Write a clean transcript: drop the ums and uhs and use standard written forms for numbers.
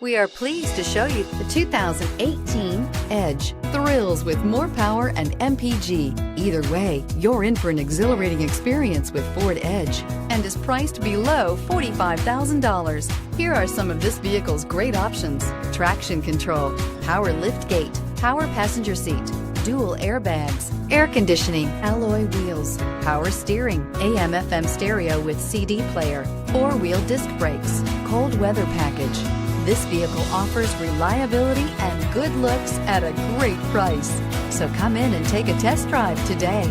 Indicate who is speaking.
Speaker 1: We are pleased to show you the 2018 Edge. Thrills with more power and MPG. Either way, you're in for an exhilarating experience with Ford Edge and is priced below $45,000. Here are some of this vehicle's great options: traction control, power liftgate, power passenger seat, dual airbags, air conditioning, alloy wheels, power steering, AM/FM stereo with CD player, four-wheel disc brakes, cold weather package. This vehicle offers reliability and good looks at a great price. So come in and take a test drive today.